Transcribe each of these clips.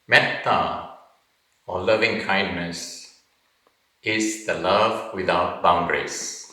Metta, or loving kindness, is the love without boundaries.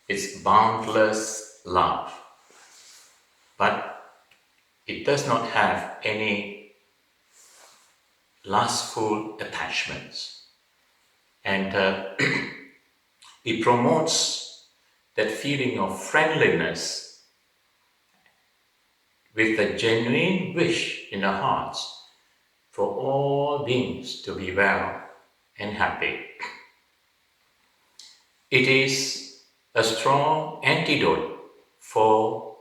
It's boundless love. But it does not have any lustful attachments. And it promotes that feeling of friendliness with a genuine wish in our hearts for all beings to be well and happy. It is a strong antidote for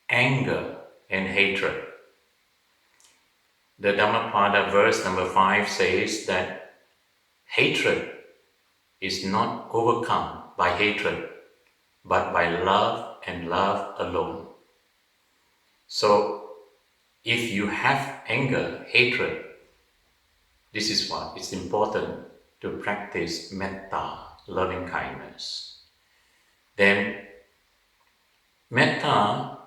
anger and hatred. The Dhammapada verse number 5 says that hatred is not overcome by hatred, but by love and love alone. So, if you have anger, hatred, this is why it's important to practice metta, loving kindness. Then, metta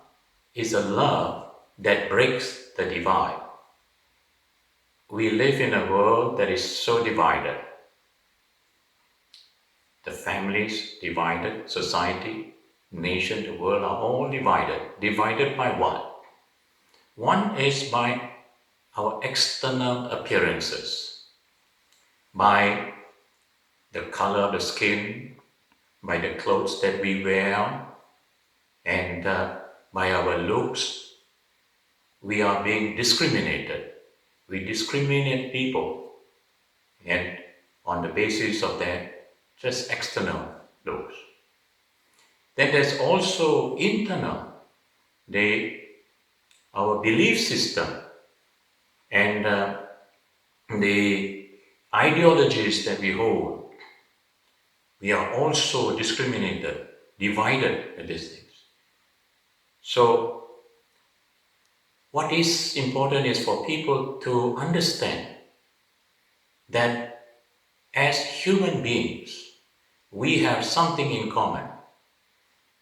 is a love that breaks the divide. We live in a world that is so divided. The families divided, society, nation, the world are all divided. Divided by what? One is by our external appearances, by the color of the skin, by the clothes that we wear, and by our looks. We are being discriminated. We discriminate people, and on the basis of that, just external looks. Then there's also internal, our belief system and the ideologies that we hold. We are also discriminated, divided at these things. So, what is important is for people to understand that as human beings, we have something in common.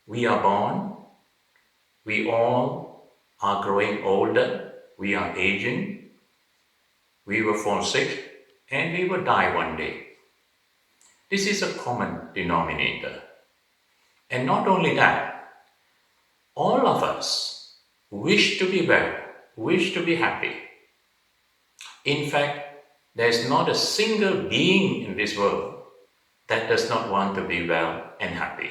We are born, we all are growing older, we are aging, we will fall sick, and we will die one day. This is a common denominator. And not only that, all of us wish to be well, wish to be happy. In fact, there is not a single being in this world that does not want to be well and happy.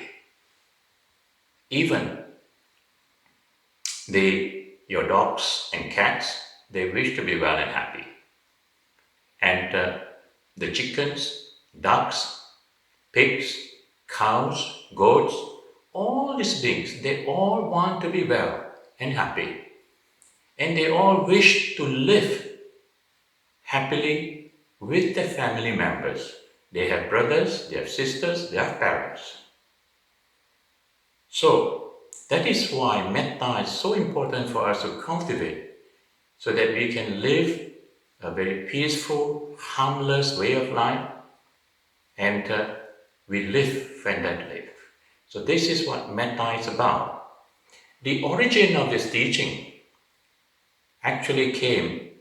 Even your dogs and cats, they wish to be well and happy. And the chickens, ducks, pigs, cows, goats, all these beings, they all want to be well and happy. And they all wish to live happily with their family members. They have brothers, they have sisters, they have parents. So, that is why metta is so important for us to cultivate, so that we can live a very peaceful, harmless way of life, and we live and let live. So this is what metta is about. The origin of this teaching actually came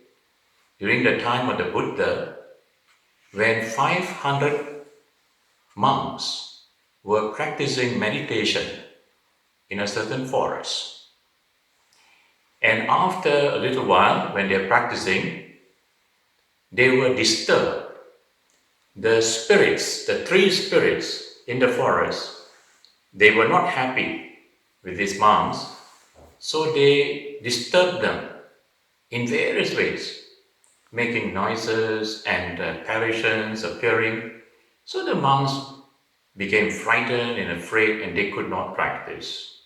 during the time of the Buddha, when 500 monks were practicing meditation in a certain forest. And after a little while, when they're practicing, they were disturbed. The spirits, the three spirits in the forest, they were not happy with these monks, so they disturbed them in various ways, making noises and apparitions appearing. So the monks became frightened and afraid, and they could not practice.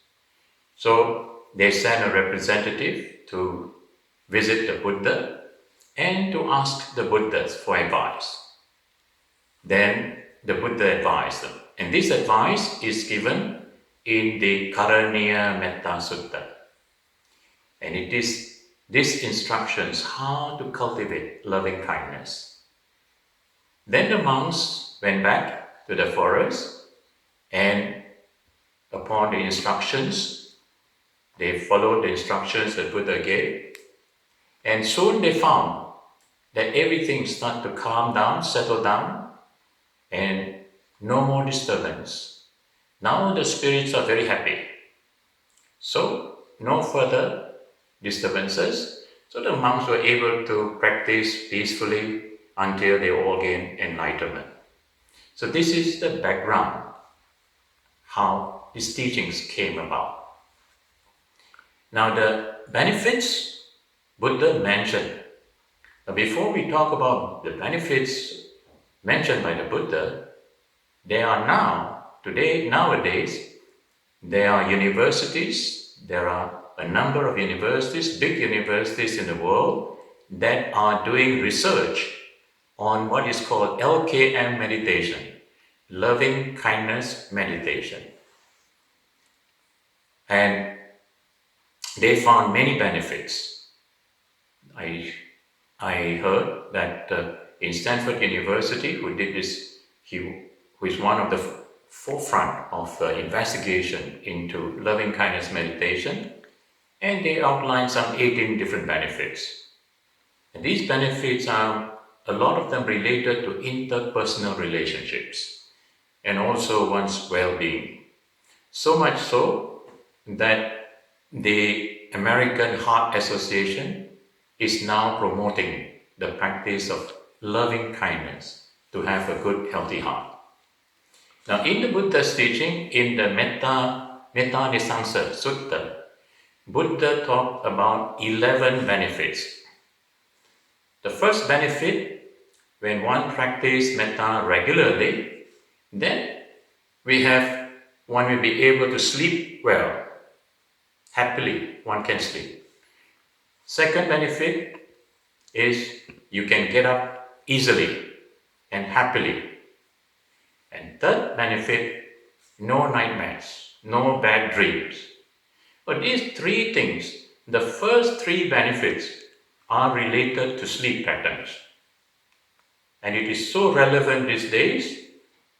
So they sent a representative to visit the Buddha and to ask the Buddha for advice. Then the Buddha advised them. And this advice is given in the Karaniya Metta Sutta. And it is these instructions how to cultivate loving kindness. Then the monks went back to the forest, and upon the instructions, they followed the instructions that Buddha gave, and soon they found that everything start to calm down, settle down, and no more disturbance. Now the spirits are very happy. So no further disturbances. So the monks were able to practice peacefully until they all gained enlightenment. So this is the background, how these teachings came about. Now the benefits Buddha mentioned. Before we talk about the benefits mentioned by the Buddha, there are nowadays, there are universities, there are a number of universities, big universities in the world that are doing research on what is called LKM meditation, loving kindness meditation. And they found many benefits. I heard that in Stanford University, who did this, who is one of the forefront of investigation into loving kindness meditation, and they outlined some 18 different benefits. And these benefits are, a lot of them related to interpersonal relationships and also one's well-being. So much so that the American Heart Association is now promoting the practice of loving kindness to have a good, healthy heart. Now, in the Buddha's teaching, in the Metta Nisangsa Sutta, Buddha talked about 11 benefits. The first benefit, when one practices metta regularly, then one will be able to sleep well. Happily, one can sleep. Second benefit is you can get up easily and happily. And third benefit, no nightmares, no bad dreams. But these three things, the first three benefits are related to sleep patterns. And it is so relevant these days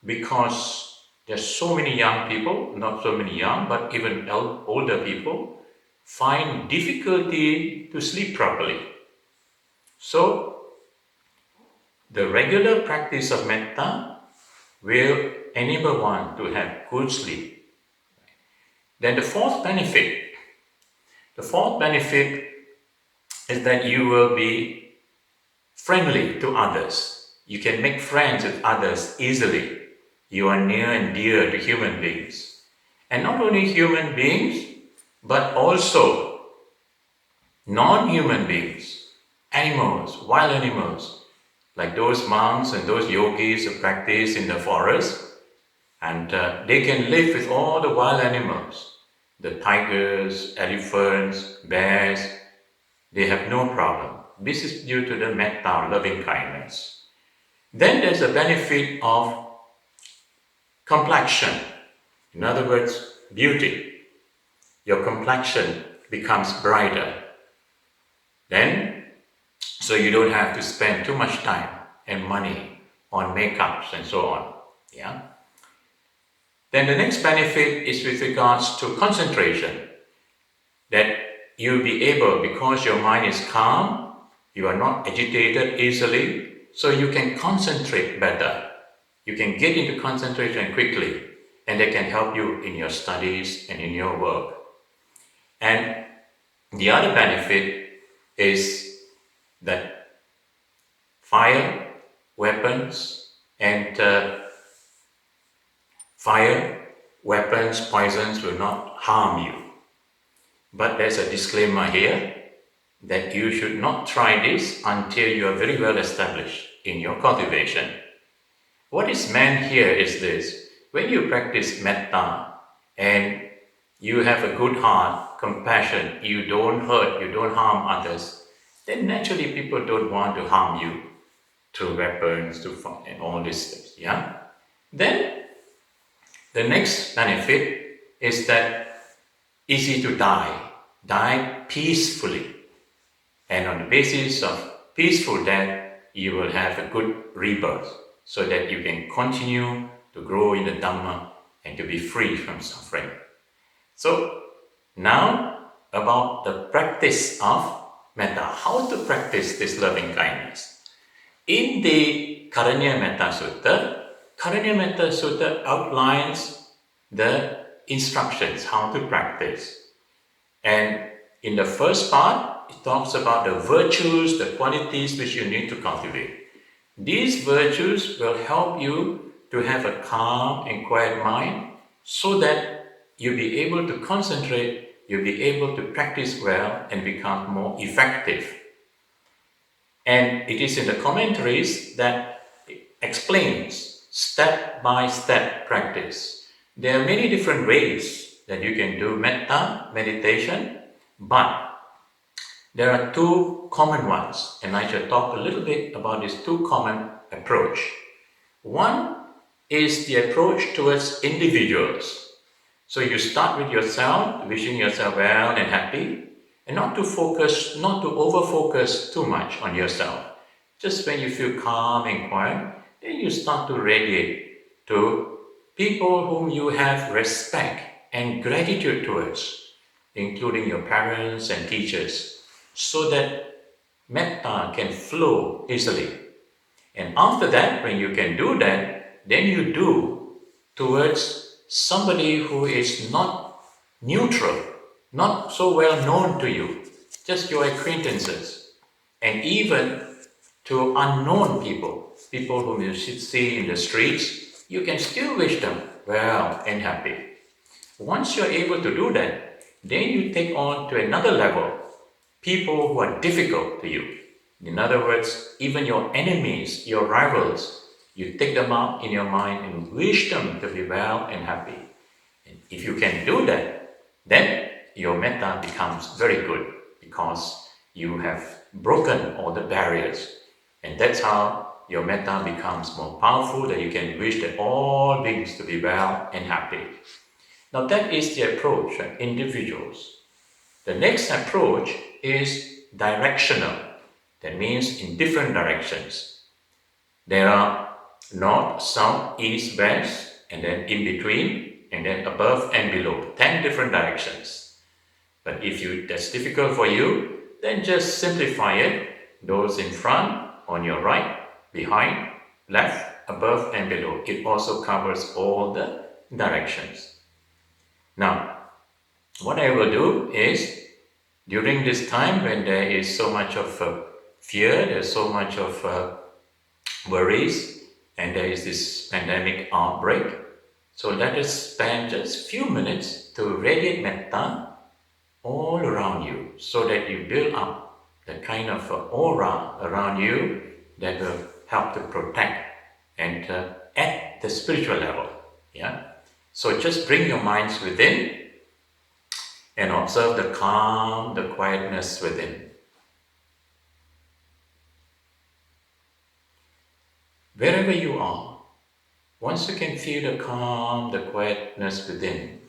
because there's so many young people, not so many young, but even older people, find difficulty to sleep properly. So, the regular practice of metta will enable one to have good sleep. Then the fourth benefit is that you will be friendly to others. You can make friends with others easily. You are near and dear to human beings. And not only human beings, but also non-human beings, animals, wild animals, like those monks and those yogis who practice in the forest, and they can live with all the wild animals, the tigers, elephants, bears. They have no problem. This is due to the metta, loving kindness. Then there's a benefit of complexion. In other words, beauty. Your complexion becomes brighter. Then, so you don't have to spend too much time and money on makeups and so on. Yeah. Then the next benefit is with regards to concentration. That you'll be able, because your mind is calm, you are not agitated easily, so you can concentrate better. You can get into concentration quickly, and that can help you in your studies and in your work. And the other benefit is that fire, weapons, poisons will not harm you. But there's a disclaimer here that you should not try this until you are very well established in your cultivation. What is meant here is this: when you practice metta and you have a good heart, compassion, you don't hurt, you don't harm others, then naturally people don't want to harm you through weapons, and all these things. Yeah. Then the next benefit is that easy to die peacefully. And on the basis of peaceful death, you will have a good rebirth so that you can continue to grow in the Dhamma and to be free from suffering. So now about the practice of metta, how to practice this loving kindness. In the Karanya Metta Sutta outlines the instructions how to practice. And in the first part, it talks about the virtues, the qualities which you need to cultivate. These virtues will help you to have a calm and quiet mind so that you'll be able to concentrate, you'll be able to practice well and become more effective. And it is in the commentaries that explains step-by-step practice. There are many different ways that you can do metta meditation, but there are two common ones, and I shall talk a little bit about these two common approach. One is the approach towards individuals. So you start with yourself, wishing yourself well and happy, and not to over-focus too much on yourself. Just when you feel calm and quiet, then you start to radiate to people whom you have respect and gratitude towards, including your parents and teachers, so that metta can flow easily. And after that, when you can do that, then you do towards somebody who is not neutral, not so well known to you, just your acquaintances, and even to unknown people, people whom you see in the streets, you can still wish them well and happy. Once you're able to do that, then you take on to another level, people who are difficult to you. In other words, even your enemies, your rivals, you take them out in your mind and wish them to be well and happy. And if you can do that, then your metta becomes very good because you have broken all the barriers. And that's how your metta becomes more powerful, that you can wish that all beings to be well and happy. Now that is the approach of individuals. The next approach is directional. That means in different directions. There are north, south, east, west, and then in between, and then above and below. 10 different directions. But if that's difficult for you, then just simplify it. Those in front, on your right, behind, left, above and below. It also covers all the directions. Now, what I will do is, during this time when there is so much of fear, there's so much of worries, and there is this pandemic outbreak, so let us spend just few minutes to radiate metta all around you, so that you build up the kind of aura around you that will help to protect and at the spiritual level. Yeah. So just bring your minds within and observe the calm, the quietness within. Wherever you are, once you can feel the calm, the quietness within,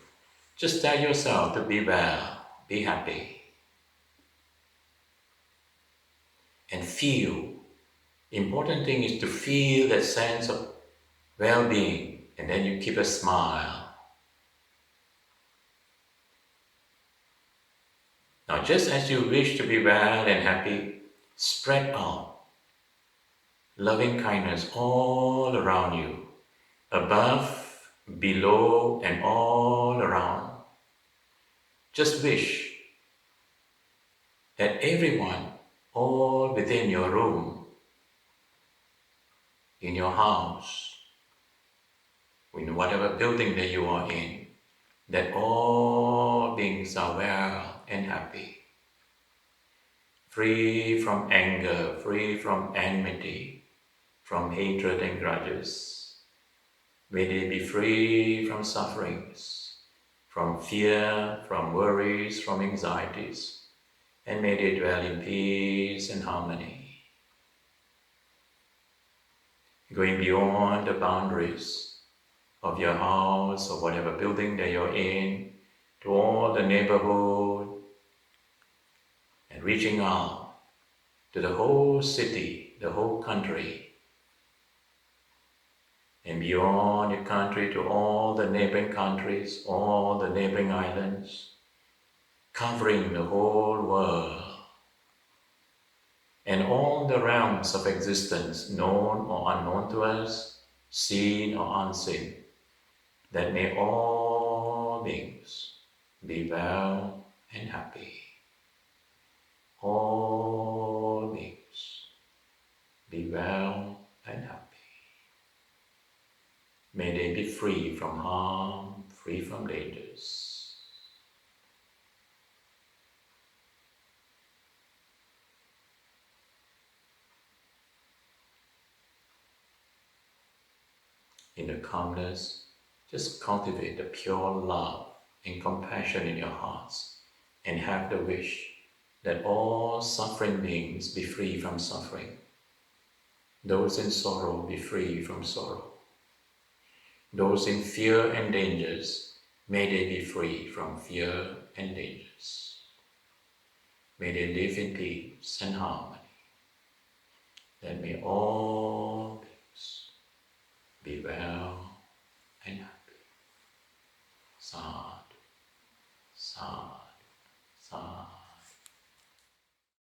just tell yourself to be well, be happy, and feel. Important thing is to feel that sense of well-being, and then you keep a smile. Now, just as you wish to be well and happy, spread out loving kindness all around you, above, below, and all around. Just wish that everyone, all within your room, in your house, in whatever building that you are in, that all beings are well and happy, free from anger, free from enmity, from hatred and grudges. May they be free from sufferings, from fear, from worries, from anxieties, and may they dwell in peace and harmony. Going beyond the boundaries of your house or whatever building that you're in, to all the neighborhood, and reaching out to the whole city, the whole country, and beyond your country to all the neighboring countries, all the neighboring islands, covering the whole world. and all the realms of existence, known or unknown to us, seen or unseen, that may all beings be well and happy. All beings be well and happy. May they be free from harm, free from dangers. In the calmness, just cultivate the pure love and compassion in your hearts and have the wish that all suffering beings be free from suffering. Those in sorrow be free from sorrow. Those in fear and dangers, may they be free from fear and dangers. May they live in peace and harmony. Then may all beings be well and happy. Sadhu.